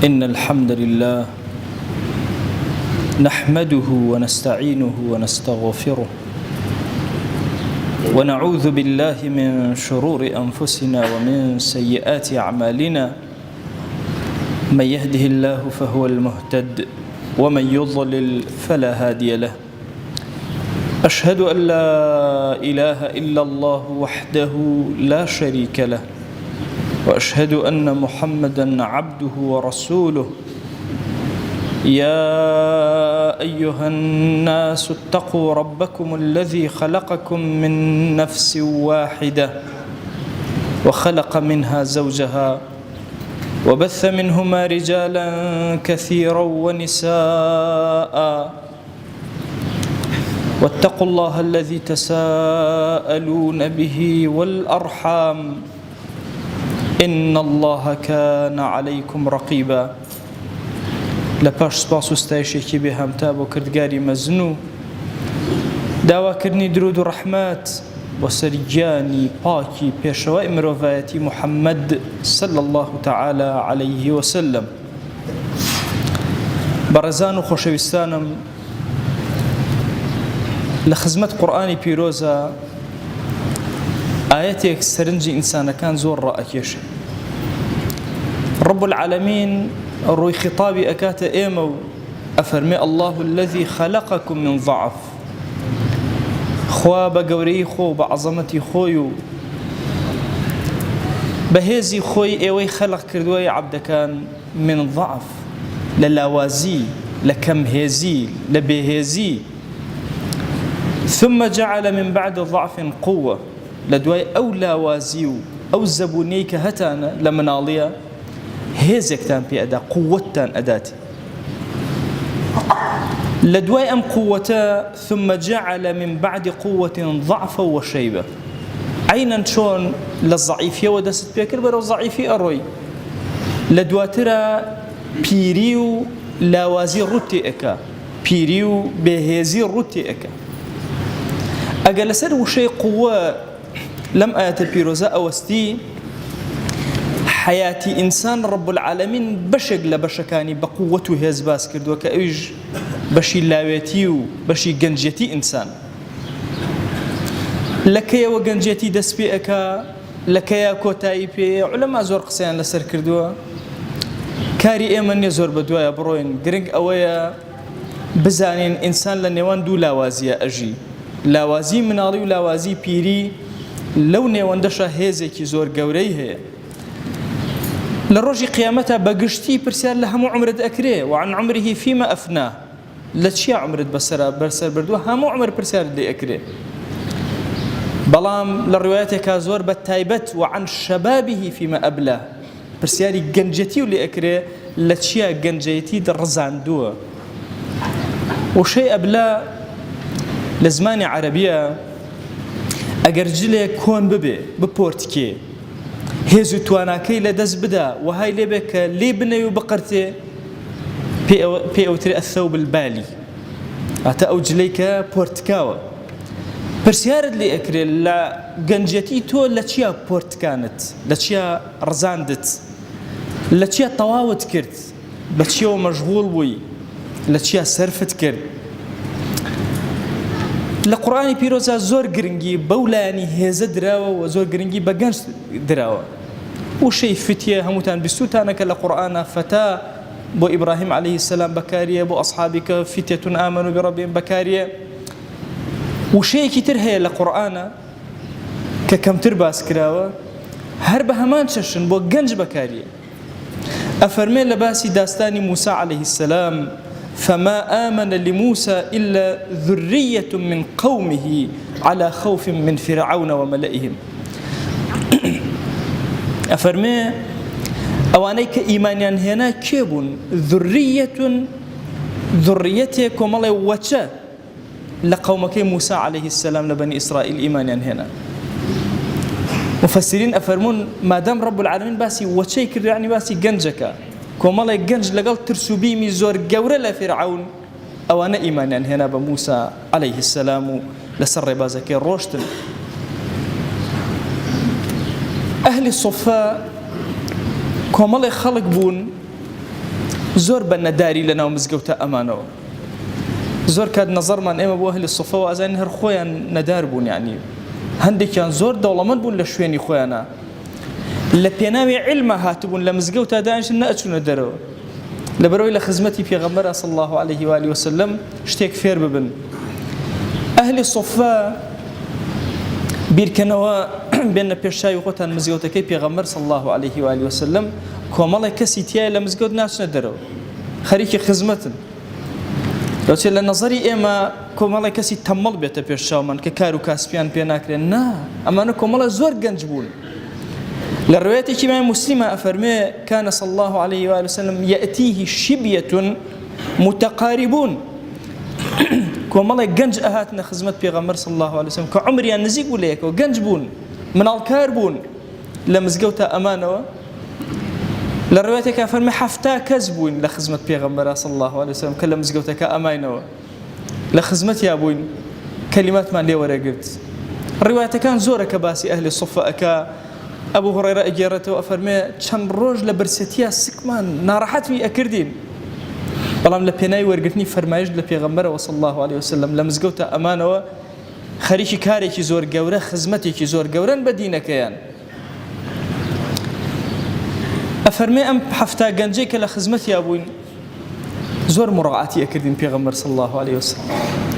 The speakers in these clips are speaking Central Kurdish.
إن الحمد لله نحمده ونستعينه ونستغفره ونعوذ بالله من شرور أنفسنا ومن سيئات أعمالنا. من يهده الله فهو المهتد ومن يضلل فلا هادي له. أشهد أن لا إله إلا الله وحده لا شريك له، وأشهد أن محمدًا عبده ورسوله. يا أيها الناس اتقوا ربكم الذي خلقكم من نفس واحدة وخلق منها زوجها وبث منهما رجالا كثيرا ونساء، واتقوا الله الذي تساءلون به والأرحام إن الله كان عليكم رقيبا. لپاش سپاس و ستایشێکی بێ هەمتا بۆ کردگاری مەزن و داواکردنی درود و ڕەحمەت بۆ سەر گیانی پاکی پێشەوای مرۆڤایەتی محەممەد صلی الله تعالی عليه وسلم. بەڕێزان و خۆشەویستانم، لە خزمەت قورئانی پیرۆزە ئاەتێک سەرنجی ئینسانەکان زۆر ڕائەکێشێ. رب العالمین ڕووی خطابی ئەکاتە ئێمە و ئەفەرمێ الله الذي خلقكم من ضعف. خوا بە گەورەی خۆ و بە عەزەمەتی خۆی و بەهێزی خۆی ئێوەی خەلق کردووە عەبدەکان من ضعف، لە لاوازی، لە کەمهێزی، لە بێهێزی. ثم جعل من بعد ضعف قوة، لدواي أو لاوازي و أو زبوني كهتانا لمناليا هيزكتان في أداء قوتان أداتي لدواي أم قوتا. ثم جعل من بعد قوة ضعفا وشيبة. عينا شون للضعيفية ودست بيكر برو ضعيفي أروي لدواترا بيريو لاوازي روتي إكا، بيريو بهيزي روتي إكا. أقل سر وشي قوة لم آيات البيروزة أوستي حياتي إنسان رب العالمين بشق لبشكاني بقوته هزباس كردو كأيج بشي لاويتي وبشي جنجتي إنسان. لكيا وجنجتي دسبيئك، لكيا كوتايبي علماء زور قسيان لسر كردو كاري إيمن يزور بدوايا بروين قرنق أويا بزانين إنسان لنيوان دو لاوازيا أجي لاوازی مناڵی و لاوازی پیری لەو نێوەندەشە هێزێکی زۆر گەورەی هەیە. لە ڕۆژی قیامەتە بەگشتی پرسیار لە هەموو عمرت ئەکرێ وعن عمره فيما أفناه، لە چیا عمرت بەسەر بردووە هەموو عمر پرسیارت لێ ئەکرێ. بەڵام لە ڕوایەتێکا زۆر بە تایبەت وعن شەبابه فيما أبلاه، پرسیاری گەنجەتی و لێ ئەکرێ لە چیا گەنجەتی ڕزاندووە. وشەی ئەبلا لزمانی عربیە ئەگەر جلێک کۆن ببێ بپۆرتکێ هێز و تواناکەی لە دەست بدا وهای لێبێ کە لێ بنەوی و بقرتێ پێ ئەوترێ الثەوب البالی، ئاتە ئەو جلەی کە پۆرتکاوە. پرسیارت لێ ئەکرێ لە گەنجەتی تۆ لە چیا پۆرتکانت، لە چیا ڕزاندت، لە چیا تەواوت کرد، بە چیەوە مەشغوڵ بووی، لە چیا سەرفت کرد. لە قورئانی پیرۆزە زۆر گرنگی بەولایانی هێزە دراوە و زۆر گرنگی بە گەنج دراوە. وشەی فتیە هەمووتان بیستوتانەکە لە قورئانە فەتا بۆ ئیبراهیم عەلەیهی السەلام بەکاریە، بۆ ئەصحابی کە فتیەتون ئامەنوا بڕەبیهم بەکاریە. وشەیەکی تر هەیە لە قورئانە کە کەمتر باس کراوە هەر بە هەمان چەشن بۆ گەنج بەکاریە. ئەفەرمێ لە باسی داستانی موسى عەلەیهی السەلام فما آمن لموسى إلا ذرية من قومه على خوف من فرعون وملئهم. أفرمي أوانيك إيمانيان هنا كيبون ذريتكم الله وجه لقومك موسى عليه السلام لبني إسرائيل إيمانيان هنا. مفسرين أفرمون ما دام رب العالمين باسي وجه كر يعني باسي جنجك کۆمەڵێک گەنج لەگەڵ ترسوبیمی زۆر گەورە لە فرعون ئەوانە ئیمانیان هێنا بە موسى عليه السلام و لەسەر ڕێبازەکەی ڕۆشتن. ئەهلی سوفا کۆمەڵێک خەڵک بوون زۆر بە نەداری لەناو مزگەوتە ئەمانەوە زۆر کات نەزەرمان ئێمە بۆ ئەهلی سوفە و ئازانی هەر خۆیان نەدار بوون یعنی هەندێکیان زۆر دەوڵەمەند بوون لە شوێنی خۆیانە لە پێناوی علمە هاتبوون لە مزگەوتە دانیشتن نەئەچوونە دەرەوە لەبەرەوەی لە خزمەتی پێغەمبەر صلی الله عليه و آله وسلم شتێک فێر ببن ئەهلی سوفە بیرکەنەوە بێنە پێشچاوی خۆتان مزگەوتەکەی پێغەمبەر صلی الله عليه و آله وسلم کۆمەڵێک کەسی تایە لە مزگەوت ناچنە دەرەوە خەریکی خزمەتن لەوچێ لە نەزەری ئێمە کۆمەڵێک کەسی تەمەڵ بێتە پێشچاومان کە کار و کاسپیان پێ ناکرێن نا ئەمانە کۆمەڵە زۆر گەنج بوون لە ڕوایەتێکی مای موسلیمە ئەفەرمێ کان صلی الله عليه و آله وسلم یأتیه شبیة متقاربون کۆمەڵێک گەنج ئەهاتنە خزمەت پێغەمبەر صلی الله عليه وسلم کە عمریان نزیک بوو لە یەکەوە گەنج بوون مناڵکار بوون لە مزگەوتە ئەمانەوە لە ڕوایەتێکە ئەفەرمێ 7 کەس بووین لە خزمەت پێغەمبەر صلی الله عليه وسلم کە لە مزگەوتەکە ئەماینەوە لە خزمەتیا بووین کەلیماتمان لێ وەرەگرت ڕوایەتەکان زۆرە کە باسی ئەهلی سوفە ئەکا ئەبوو هورەیرە ئەگێڕێتەوە ئەفەرمێ چەند ڕۆژ لە برسەتیا سکمان ناڕەحەتی ئەکردین بەڵام لە پێناوی وەرگرتنی فەرمایش لە پێغەمبەرەوە صلی الله عليه وسلم لە مزگەوتە ئەمانەوە خەریکی کارێکی زۆر گەورە خزمەتێکی زۆر گەورەن بە دینەکەیان ئەفەرمێ ئەم 7 گەنجەی کە لە خزمەتیا بووین زۆر مڕاعاتی ئەکردین پێغەمبەر صلی الله عليه وسلم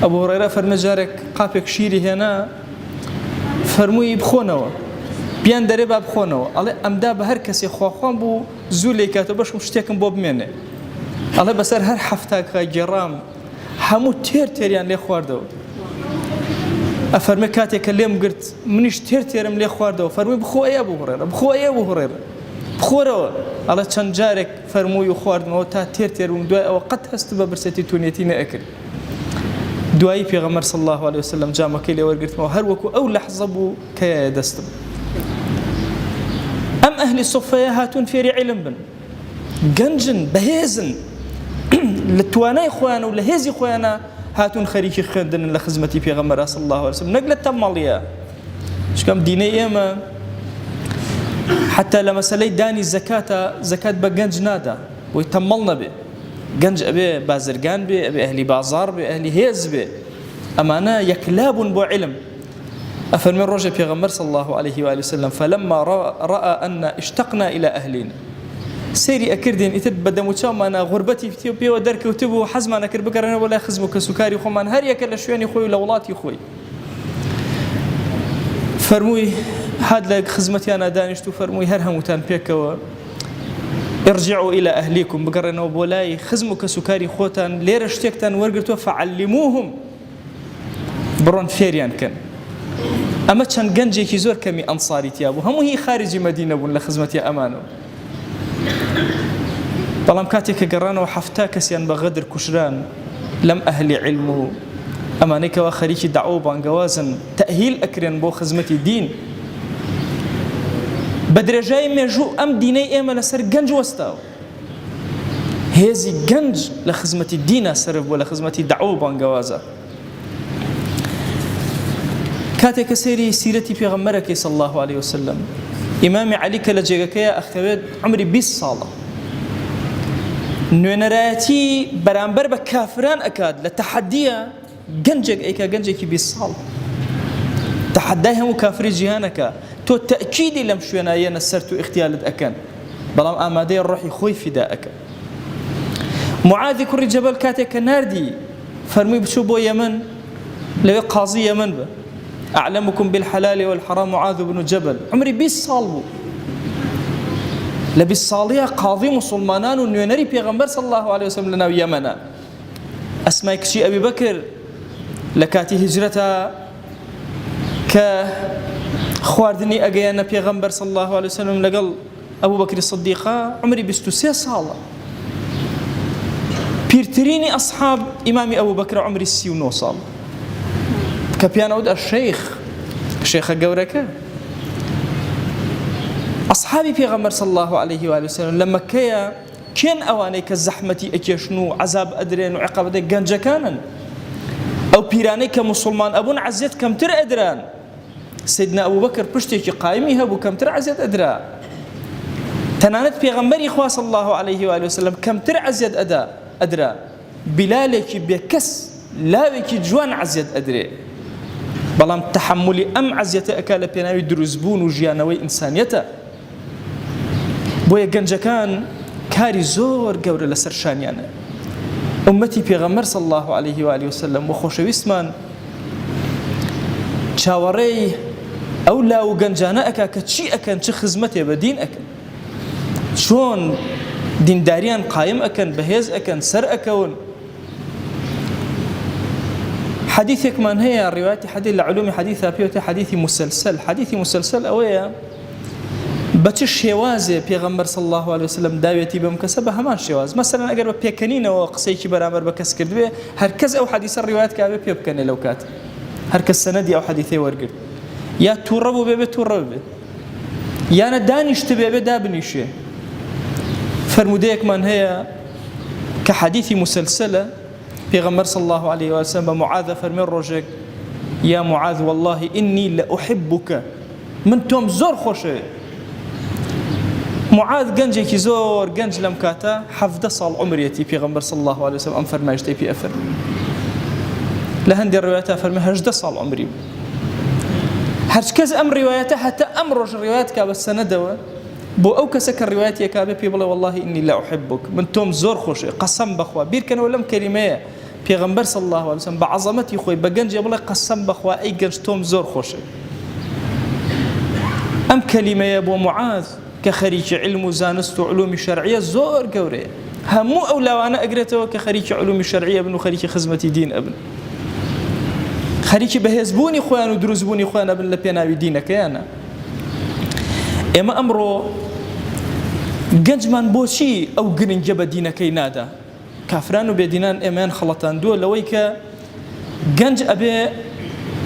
ئەبوو هورەیرە فەرمێ جارێک قاپێک شیری هێنا فەرمووی بخۆنەوە بیان دەرێ با بخۆنەوە ئەڵێ ئەمدا بە هەر کەسێ خواخوان بوو زوو لێ کاتە بەشم شتێکم بۆ بمێنێ ئەڵێ بەسەر هەر 7 گێڕام هەموو تێریان لێ خواردەوە ئەفەرمێ کاتێک کە لێم گرت منیش تێرم لێ خواردەوە فەرمووی بخۆ ئەی ئەبوو هورەیرە بخۆ ئەی ئەبوو هورەیرە بخۆرەوە ئەڵێ چەند جارێک فەرمووی و خواردمەوە تا تێر بووم دوای ئەوە قەت هەست بە برسەتی تونێتی نەئەکرد دوایی پێغەمبەر صلی الله عليه وسلم جامەکەی لێ وەرگرتمەوە هەر وەکو ئەو لەحزە بوو کە یایە دەستم ئەم ئەهلی سوفەیە هاتوون فێری عیلم بن گەنجن بەهێزن لە توانای خۆیانە و لە هێزی خۆیانە هاتوون خەریکی خوێندنن لە خزمەتی پێغەمبەر صلی الله عليه وسلم نەک لە تەمەڵیە چکەم دینەی ئێمە حتى لە مەسەلەی دانی زەکات بە گەنج نادا بۆی تەمەڵ نەبێ گەنج ئەبێ بازرگان بێ ئەبێ ئەهلی بازار بێ ئەهلی هێز بێ ئەمانە یەکلابوون بۆ عیلم أفرمي الرجل پیغمبر صلى الله عليه وآله وسلم فلما رأى أن اشتقنا إلى أهلنا سيري أكردين إتد بدموچا مانا غربتي في إثيوبيا ودرك وتبو حزم أنا كرب كرنا ولا خزمك سكاري خمان هر يكل شويني خوي لولاتي خوي فرموي هاد لك خزمتي أنا دانشتو فرموي هر هموتان بيكوا ارجعوا إلى أهليكم بقرنا وبولاي خزمك سكاري خوتان ليرشتكتان ورقتوا فعلموهم برون فيريان كان أما كان جنجي زور كمي أنصاري تيابو هم هي خارج مدينة ولا خزمتي أمانه بلام كاتيك قرانا وحفتا كسيان بغدر كشران لم أهل علمه أمانيك وخريكي دعوة بانقوازن تأهيل أكرين بو خزمتي دين بدرجاي ميجو أم ديني إيما لسر جنج وستاو هذي جنج لخزمتي الدين سرف ولا خزمتي دعوة بانقوازة كاتك سيري سيرتي في غمرك صلى الله عليه وسلم إمامي علي كالجيكا يا أخوات عمري 20 صالة نونراتي برامبر بكافران أكاد لتحديا جنجك أيكا جنجك 20 صالة تحداها مكافري جهانك تو تأكيدي لم شوينا يانا سرتو اختيالد أكان بلام آمادي الروح خوي فداءك معاذ كل جبل كاتك ناردي فرمي بشوبو يمن لو قاضي يمن به أعلمكم بالحلال والحرام معاذ بن جبل عمري 20 صالبو لبي الصالية قاضي مسلمانان ونيونري بيغمبر صلى الله عليه وسلم لنا ويمنا أسماء كشي أبي بكر لكاتي هجرتها كخواردني أجينا بيغمبر صلى الله عليه وسلم لقل أبو بكر الصديقة عمري 26 صالة بيرتريني أصحاب إمامي أبو بكر عمري 60 صالة كبيان أود الشيخ جورك أصحابي في غمر صلى الله عليه وآله وسلم لما كان أوانيك الزحمة أكيشنو عذاب أدرين وعقاب أدرين جنجا كانن أو بيراني كمسلمان أبون عزيت كم تر أدران سيدنا أبو بكر بشتي قائمي هبو كم تر عزيت أدرا تەنانەت پێغەمبەری خوا صلی الله عليه و آله وسلم کەمتر عەزیەت ئەدرا بلالێکی بێکەس لاوێکی جوان عەزیەت ئەدرێ بەڵام تەحملی ئەم عەزیەتە ئەکا لە پێناوی دروستبوون و ژیانەوەی ئینسانیەتە بۆیە گەنجەکان کاری زۆر گەورە لەسەر شانیانە ئومەتی پێغەمبەر صلی الله عليه و آله وسلم و خۆشەویستمان چاوەڕێی ئەو لاو گەنجانە ئەکا کە چی ئەکەن چه خزمەتێ بە دین ئەکەن چۆن دینداریان قایم ئەکەن بەهێز ئەکەن سەر ئەکەون حديثكمان هي رواية حديث لعلوم حديثها بيوتي حديث مسلسل أويا بتش شوازه پیغمبر صلى الله عليه وسلم داويتي بمكسبه همان شواز مثلا اگر بيكنين وقسيكي برامر بكس كردوه هركز او حديث الروايات كابه بيبكني لو كات هركز سندي او حديثي ورقر يا توربو بيبي توربو يا ندانيش تبيبي دابنيشه فرموديك من هي كحديث مسلسلة پیغمبر صلى الله عليه وسلم معاذ فرمي الرجل يا معاذ والله إني لأحبك من توم زور خوشه معاذ گەنجێکی زۆر گەنج لەم کاتە 17 ساڵ عمرێتی پێغەمبەر صلی الله عليه وسلم ئەم فەرمایشتەی پێ ئەفەرمێ لە هەندێک ڕیوایەتە فەرمێ 18 ساڵ عمری هەرچ کەس ئەم ڕیوایەتە هەتا ئەم ڕۆژ ڕیوایەت کا بە سەنەدەوە بۆ ئەو کەسە کە ڕیوایەتی کابێ پێ بڵێ والله إني لا أحبك من تۆم زۆر خۆشێ قەسەم بەخوا بیرکەنەوە لەم کەلیمەیە پێغەمبەر صلی الله عليه وسلم بە عەزەمەتی خۆی بە گەنجێ بڵێ قەسەم بەخوا ئەی گەنج تۆم زۆر خۆشێ ئەم کەلیمەیە بۆ معاذ كخريج علم وزانست وعلوم شرعية زور قوري همو أولا وأنا أقرأته كخريج علوم شرعية ابن وخريج خدمة دين ابن خريج بهزبوني خوان ودروزبوني خوان ابن لبيناوي دينك أنا إما أمره جنجمان بوشي أو جنجب دينك ينادى كافران وبيدينان إيمان خلطان دول لويك جنج أبي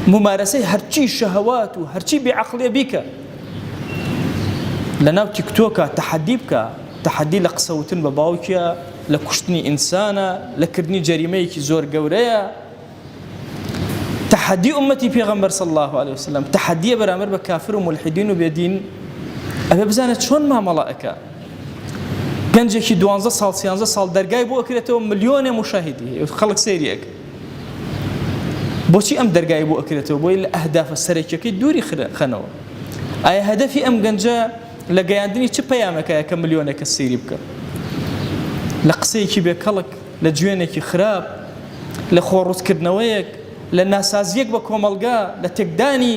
ممارسة هرشي شهوات وهرشي بعقلية بيك لناو تيك توكا تحدي بك تحدي لقصوتن بباوكيا لكشتني إنسانا لكردني جريميكي زور قوريا تحدي أمتي بيغمبر صلى الله عليه وسلم تحدي برامر بكافر وملحدين وبيدين أبي بزانت شون ما ملائكة گەنجێکی 12 ساڵ 13 ساڵ دەرگای بۆ ئەکرێتەوە ملیۆنێ مشاهدی خەڵک سەیریەک بۆچی ئەم دەرگای بۆ ئەکرێتەوە بۆی لە ئەهدافە سەرەکیەکەی دووری خەنەوە ئایا هەدەفی ئەم گەنجە لە گەیاندنی چ پەیامەکەیە کە ملیۆنێکە سەیری بکە لە قسەیەکی بێکەڵک لە گوێنێکی خراپ لە خۆڕووتکردنەوەیەک لە ناسازیەک بە کۆمەڵگا لە تێکدانی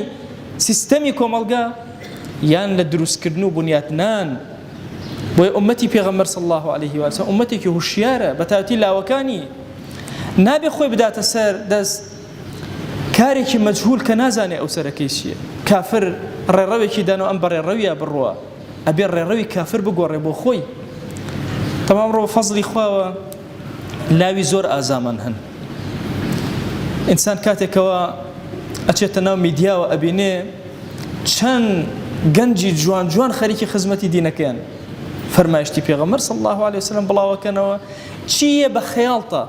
سیستەمی کۆمەڵگا یان لە دروستکردن و بنیاتنان بۆیە ئومەتی پێغەمبەر صلی الله عليه و سلم ئومەتێکی هوشیارە بەتایبەتی لاوەکانی نابێ خۆی بداتە سەر دەست کارێکی مەجهول کە نازانێ ئەو سەرەکەی چییە کافر ڕێڕەوێکی دانەوە ئەم بەڕێڕەویە بڕوە ئەبێ ڕێڕەوی کافر بگۆڕێ بۆ خۆی تەمام ڕۆ فەزلی خواوە لاوی زۆر ئازامان هەن ئینسان کاتێکەوە ئەچێتە ناو میدیاوە ئەبینێ چەند گەنجی جوان جوان خەریکی خزمەتی دینەکەیان فەرمایشتی پێغەمبەر صلی الله عليه وسلم بڵاوەکەنەوە چییە بە خەیاڵتە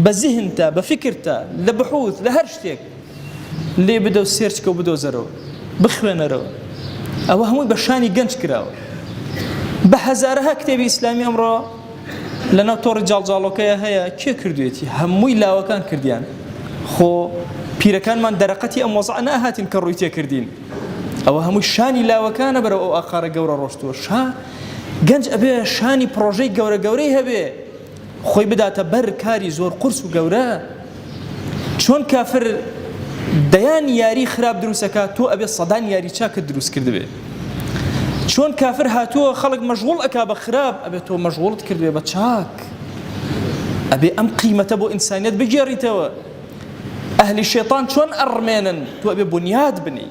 بە زیهنتە بە فکرتە لە بحوث لە هەر شتێک لێ بدە و سێرچکە و بدۆزەرەوە بخوێنەرەوە ئەوە هەمووی بە شانی گەنج کراوە بە هەزارەها کتێبی ئیسلامی ئەمڕۆ لەناو تۆڕی جاڵجاڵۆکەیە هەیە کێ کردوێتی هەمووی لاوەکان کردیان خۆ پیرەکانمان دەرەقەتی ئەم وەزع نەهاتین کە ڕووی تێکردین ئەوە هەمووی شانی لاوەکانە بەرەو ئەو ئاخارە گەورە ڕۆشتووە گەنج ئەبێ شانی پرۆژەی گەورە گەورەی هەبێ خۆی بداتە بەر کاری زۆر قورس و گەورە چۆن کافر دەیان یاری خراپ دروستەکە تۆ ئەبێ سەدان یاری چاکە دروست کردبێ چۆن کافر هاتووە خەڵک مەشغوڵ ئەکا بە خراپ ئەبێ تۆ مەشغوڵت کردوێ بە چاک ئەبێ ئەم قیمەتە بۆ ئینسانیەت بگێڕیتەوە ئەهلی شێطان چۆن ئەڕمێنن تۆ ئەبێ بنیاد بنی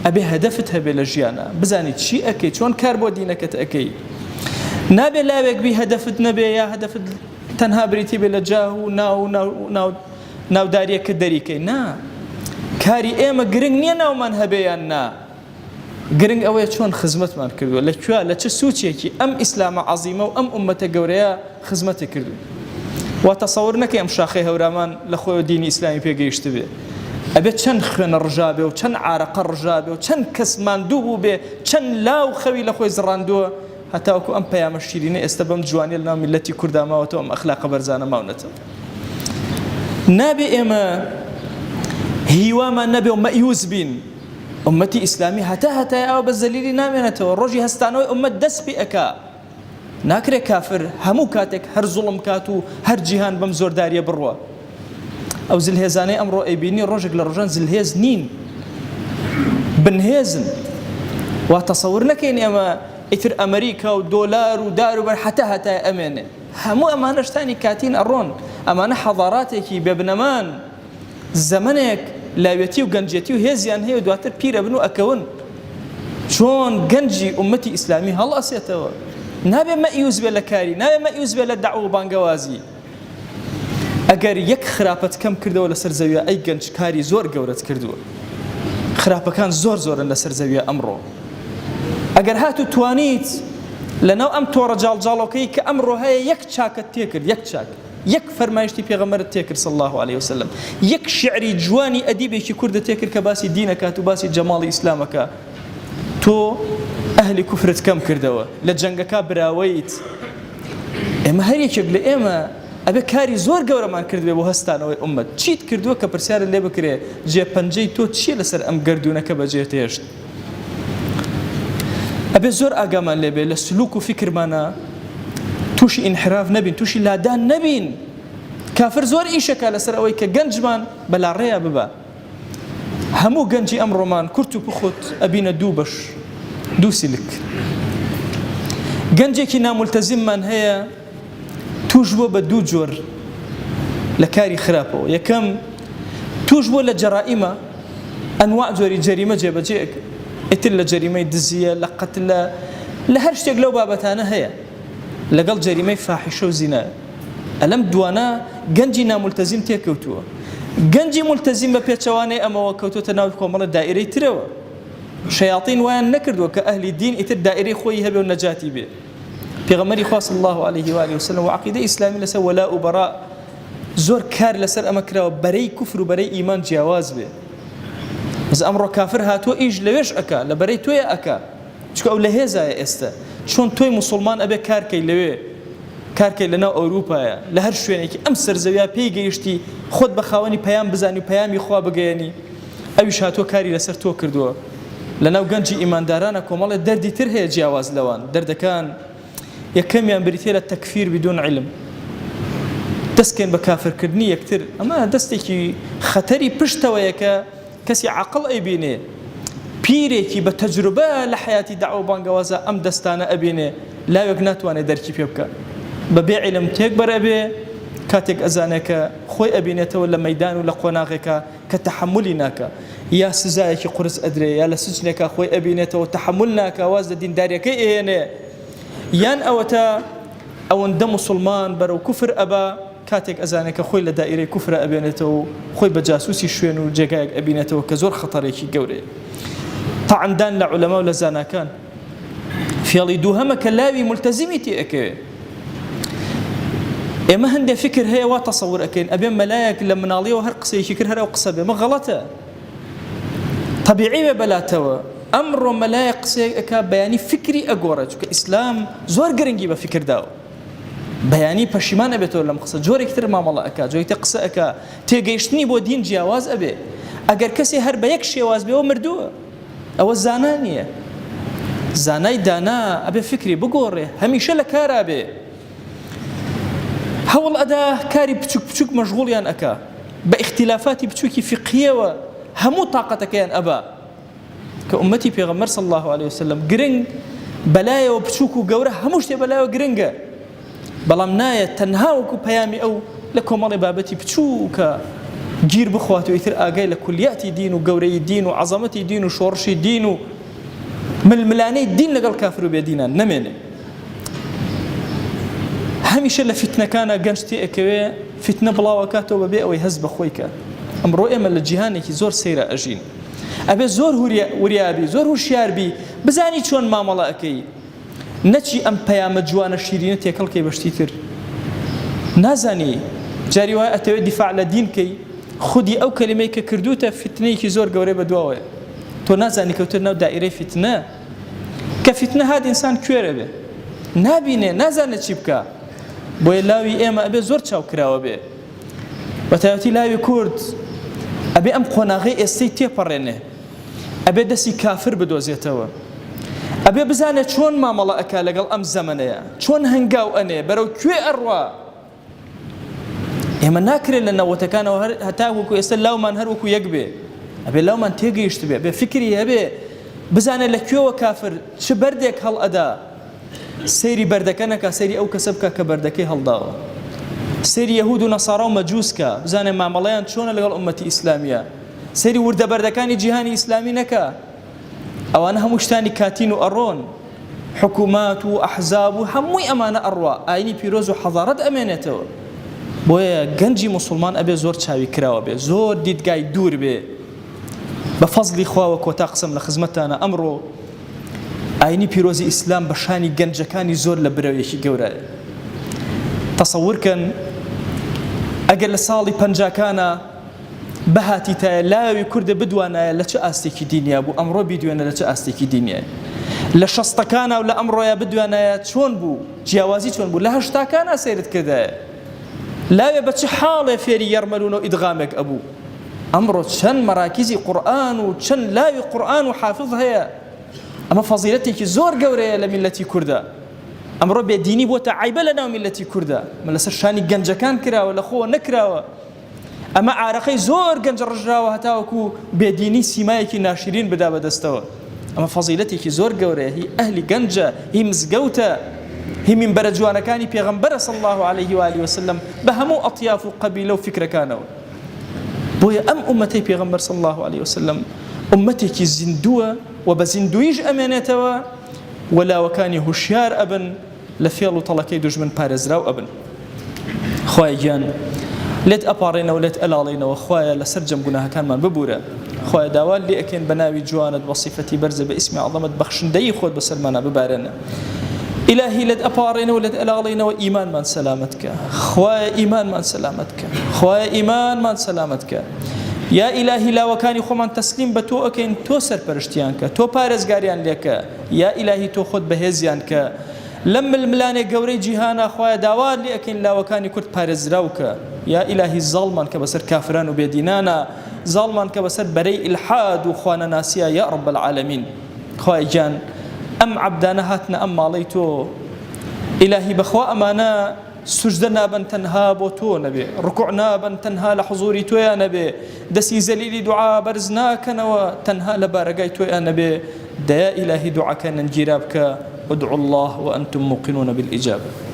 ئەبێ هەدەفت هەبێ لە ژیانە بزانی چی ئەکەی چۆن کار بۆ دینەکەت ئەکەی نابێ لاوێک بی هەدەفت نەبێ یا هەدەفت تەنها بریتی بێ لە جاه و ناوداریەکە دەریکەی نا کاری ئێمە گرنگ نییە ناومان هەبێ یان نا گرنگ ئەوەیە چۆن خزمەتمان کردووە لەکوێ لە چه سوچێکی ئەم ئیسلامە عەزیمە و ئەم ئومەتە گەورەیە خزمەتی کردووە وا تەسەوور نەکەی ئەم شاخەی هەورامان لە خۆی دینی ئیسلامی پێگەیشت بێ ئەبێ چەند خوێنە ڕژابێ و چەند عارەقە ڕژابێ و چەند کەس ماندوو بوو بێ چەند لاو خەوی لە خۆی زڕاندووە هەتاوەکو ئەم پەیامە شیرینە ئێستا بەم جوانیە لەناو میلەتی کووردا ماوەتەوە ئەم ئەخلاقە بەرزانە ماونەتەوە نابێ ئێمە هیوامان نەبێ و مەیوز بین ئومەتی ئیسلامی هەتا ئەوە بە زەلیلی نامێنێتەوە ڕۆژی هەستانەوەی ئومەت دەست پێ ئەکا ناکرێت کافر هەموو کاتێک هەر زوڵم کات و هەر جیهان بەم زۆرداریە بڕوە ئەو زلهێزانەی ئەمڕۆ ئەیبینی ڕۆژێک لە ڕۆژان زلهێز نین بنهێزن وا تەسەور نەکەین ئێمە ئیتر ئەمریکا و دۆلار و دار و بەر هەتا ئەمێنێ هەموو ئەمانە شتانی کاتین ئەڕۆن ئەمانە حەضاراتێکی بێبنەمان زەمنێک لاوێتی و گەنجێتی و هێزیان هەیە و دواتر پیرە بن و ئەکەون چۆن گەنجی ئومەتی ئیسلامی هەڵئەسێتەوە نابێ مەئیوز بێ لە کاری نابێ مەئیوز بێ لە دەعوە و بانگەوازی ئەگەر یەک خراپەت کەم کردەوە لەسەر زەویە ئەی گەنج کاری زۆر گەورەت کردووە خراپەکان زۆرن لەسەر زەویە ئەمڕۆ ئەگەر هاتو توانیت لەناو ئەم تۆڕە جاڵجاڵۆکەی کە ئەمڕۆ هەیە یەک چاکت تێکرد یەک چاک یەک فەرمایشتی پێغەمبەرت تێکرد صلی الله عليه وسلم یەک شعری جوانی ئەدیبێکی کوردت تێکرد کە باسی دینەکات و باسی جەماڵی ئیسلامەکە تۆ ئەهلی کوفرت کەم کردەوە لە جەنگەکە براوەیت ئێمە هەر یەکێک لە ئێمە ئەبێ کاری زۆر گەورەمان کردوێ بۆ هەستانەوەی ئومەت چیت کردووە کە پرسیارت لێ بکرێ جێپەنجەی تۆ چییە لەسەر ئەم گەردوونەکە بەجێ تێشت ئەبێ زۆر ئاگامان لێبێ لە سلوک و فکرمانە تووشی ئینحراف نەبین تووشی لادان نەبین کافر زۆر ئیشەکە لەسەر ئەوەی کە گەنجمان بەلاڕێیە ببە هەموو گەنجی ئەمڕۆمان کورت و پخوت ئەبینە دوو بەش دوو سیلک گەنجێکی نامولتەزیممان هەیە توش بووە بە دوو جۆر لە کاری خراپەوە یەکەم توش بووە لە جەرائیمە ئەنواع جۆری جەریمە جێبەجێ ئیتر لە جەریمەی دزیە لە قەتلە لە هەر شتێک لەو بابەتانە هەیە لەگەڵ جەریمەی فاحیشە و زینایە ئەلەم دوانە گەنجی نامولتەزیم تێکەوتووە گەنجی مولتەزیم بە پێچەوانەی ئەمەوە کەوتوتە ناو کۆمەڵە دائیرەی ترەوە شەیاطین وایان نەکردووە کە ئەهلی دین ئیتر دائیرەی خۆی هەبێ و نەجاتی بێ پێغەمبەری خوا صلی الله عليه و آله وسلم و عەقیدەی ئیسلامی لەسەر وەلا و بەڕا زۆر کار لەسەر ئەمە کراوە بەرەی کوفر و بەرەی ئیمان جیاواز بێ بەس ئەمڕۆ کافر هاتووە ئیش لەوێش ئەکا لە بەرەی تۆیە ئەکا چکە ئەو لە هێزایە ئێستا چۆن تۆی موسڵمان ئەبێ کارکەی لەوێ کارکەی لەناو ئەوروپایە لە هەر شوێنێکی ئەم سەرزەویە پێی گەیشتی خۆت بە خاوەنی پەیام بزانی و پەیامی خوا بگەیەنی ئەویش هاتووە کاری لەسەر تۆ کردووە لەناو گەنجی ئیماندارانە کۆمەڵێ دەردی تر هەیە جیاواز لەوان دەردەکان یەکەمیان بریتێ لە تەکفیر بدون علم دەستکەین بە کافرکردنی یەکتر ئەمە دەستێکی خەتەری پشتەوەیە کە کەسی عەقڵ ئەیبینێ پیرێکی بە تەجروبە لە حیاتی دەعوە و بانگەوازە ئەم دەستانە ئەبینێ لاوێک ناتوانێت دەرکی پێ بکە بەبێ علم تێک بەرەبێ کاتێک ئەزانێکە خۆی ئەبینێتەوە لە مەیدان و لە قۆناغێکە کە تەحملی ناکە یا سزایەکی قورس ئەدرێ یا لە سجنێکە خۆی ئەبینێتەوە تەحمل ناکە واز لە دینداریەکەی ئێنێ یان ئەوەتە ئەوەندە موسڵمان بەرەو کوفر ئەبا کاتێک ئەزانێکە خۆی لە دائیرەی کوفرە ئەبێنێتەوە خۆی بە جاسوسی شوێن و جێگایەک ئەبینێتەوە کە زۆر خەتەرێکی گەورەیە طعندان لە عولەما و لە زاناکان فێڵی دووهەمە کە لاوی مولتەزیمی تێ ئەکەوێ ئێمە هەندێک فکر هەیە وا تەسەور ئەکەین ئەبێ مەلایەک لە مناڵیەوە هەر قسەیەکی کرد هەر ئەو قسە بێ مە غەڵەتە طەبیعی بێ بەلاتەوە ئەمڕۆ مەلایەک قسەیەک ئەکا بەیانی فکری ئەگۆڕە چونکە ئیسلام زۆر گرنگی بە فکر داوە بەیانی پەشیمان ئەبێتەوە لەم قسە جۆرێک تر مامەڵە ئەکا جۆرێک قسە ئەکا تێگەیشتنی بۆ دین جیاواز ئەبێ ئەگەر کەسێ هەر بە یەک شێواز بێەوە مردووە ئەوە زانا نییە زانای دانا ئەبێ فکری بگۆڕێ هەمیشە لە کارا بێ هەوڵ ئەدا کاری بچوک بچوک مەشغوڵیان ئەکا بە اختلافاتی بچووکی فقهیەوە هەموو تااقەتەکەیان ئەبا کە ئومەتی پێغەمبەر صلی الله عليه وسلم گرنگ بەلایەوە بچووک و گەورە هەموو شتێ بەلایەوە گرنگە بەڵام نایە تەنها وەکو پەیامی ئەو لە کۆمەڵی بابەتی بچووکە گیر بخواتەوە ئیتر ئاگای لە کولیاتی دین و گەورەی دین و عەزەمەتی دین و شۆڕشی دین و ململانەی دین لەگەڵ کافر و بێدینان نەمێنێ هەمیشە لە فتنەکانە گەنج تێ ئەکەوێ فتنە بڵاوەکاتەوە بەبێ ئەوەی هەست بەخۆی کە ئەمڕۆ ئێمە لە جیهانێکی زۆر سەیرە ئەژین ئەبێ زۆر وریابی زۆر هوشیاربی بزانی چۆن مامەڵە ئەەکەی نەچی ئەم پەیامە جوانە شیرینە تێکەڵکەی بەشتی تر نازانی جاری وایە ئەتەوێت دیفاع لە دینکەی خودی ئەو کەلیمەی کە کردوتە فتنەیەکی زۆر گەورەی بەدواوەیە تۆ نازانی کەوتر ناو دائیرەی فتنە کە فتنە هات ئینسان کوێرە بێ نابینێ نازانێت چی بکە بۆیە لاوی ئێمە ئەبێ زۆر چاوکراوە بێ بە تایبەتی لاوی کورد ئەبێ ئەم قۆناغی ئێستەی تێپەڕێنێ ئەبێ دەستی کافر بدۆزێتەوە ئەبێ بزانێت چۆن مامەڵە ئەکا لەگەڵ ئەم زەمەنەیە چۆن هەنگاو ئەنێ بەرەو کوێ ئەڕوا ئێمە ناکرێت لە نەوەتەکانەوە هەتا وەکو ئێستا لاومان هەر وەکو یەک بێ ئەبێ لاومان تێگەیشت بێ بێ فکری هەبێ بزانێت لە کوێوە کافر چ بەردێک هەڵ ئەدا سەیری بەردەکە نەکا سەیری ئەو کەسە بکە کە بەردەکەی هەڵداوە سەیری یەهود و نەسارا و مەجووسکە بزانێت مامەڵەیان چۆنە لەگەڵ ئومەتی ئیسلامیە سەیری وردە بەردەکانی جیهانی ئیسلامی نەکا ئەوانە هەموو شتانی کاتین و ئەڕۆن حکومات و ئەحزاب و هەمووی ئەمانە ئەڕوا ئاینی پیرۆز و حەضارەت ئەمێنێتەوە بۆیە گەنجی موسڵمان ئەبێ زۆر چاوی کراوە بێ زۆر دیدگای دوور بێ بە فەزلی خواوە کۆتا قسم لە خزمەتانە ئەمڕۆ ئاینی پیرۆزی ئیسلام بە شانی گەنجەکانی زۆر لە برەوێکی گەورەیە تەسەورکەن ئەگەر لە ساڵی پەنجاکانە بەهاتی تایە لاوی کوردە بدوانایە لە چه ئاستێکی دینیا بوو ئەمڕۆ بیدوێنە لە چه ئاستێکی دینیە لە شەستەکانە و لە ئەمڕۆیە بدوانایە چۆن بوو جیاوازی چۆن بوو لە هەشتاکانە سەیرت کردایە لاوێ بە چه حاڵێ فێری یەرمەلوون و ئیدغامێک ئەبوو ئەمڕۆ چەند مەراکیزی قورئان و چەند لاوی قورئان و حافظ هەیە ئەمە فەزیلەتێکی زۆر گەورەیە لە میلەتی کوردە ئەمڕۆ بێدینی بۆتە عیبە لە ناو میلەتی کوردە مە لەسەر شانی گەنجەکان کراوە لە خۆوە نەکراوە ئەمە عارەقەی زۆر گەنج ڕژراوە هەتاوەکو بێدینی سیمایەکی ناشرین بدا بەدەستەوە ئەمە فەزیلەتێکی زۆر گەورەیە هی ئەهلی گەنجە هی مزگەوتە هی منبەرە جوانەکانی پێغەمبەرە صلی الله عليه و آله وسلم بە هەموو ئەطیاف و قەبیلە و فکرەکانەوە بۆیە ئەم ئومەتەی پێغەمبەر صلی الله عليه وسلم ئومەتێکی زیندووە و بە زیندویش ئەمێنێتەوە وەلاوەکانی هوشیار ئەبن لە فێڵ و تەڵەکەی دوژمن پارێزراو ئەبن خوای گیان لێت ئەپاڕێنەوە لێت ئەلاڵێنەوە خوایە لەسەر جەم گوناهەکانمان ببورە خوایە داوا لێ ئەکەین بە ناوی جوانت بە صیفەتی بەرزە بە ئیسمی عەظەمەت بەخشندەی خۆت بەسەرمانە ببارێنە إلهي لد أبارين ولد ألاغلين وإيمان من سلامتك خوايا إيمان من سلامتك خوايا إيمان من سلامتك يا إلهي لا وكاني خمان تسليم بتو أكين تو سر پرشتيانك تو پارزگاريان لك يا إلهي تو خود بهزيانك لم الملاني قوري جيهانا خوايا داوار لي أكين لا وكاني كرت پارزراوك يا إلهي ظالمان كبسر كافران وبيدينانا ظالمان كبسر بري إلحاد وخوانا ناسيا يا رب العالمين خوايا جان أم عبدانا هاتنا أم ماليتو إلهي بخوا أمانا سجدنا بن تنها بوتو نبي ركوعنا بن تنها لحضوري تو يا نبي دسي زليلي دعاء برزناك نوا تنها لبارقاي تو يا نبي دا إلهي دعاك ننجرابك ادعوا الله وأنتم موقنون بالإجابة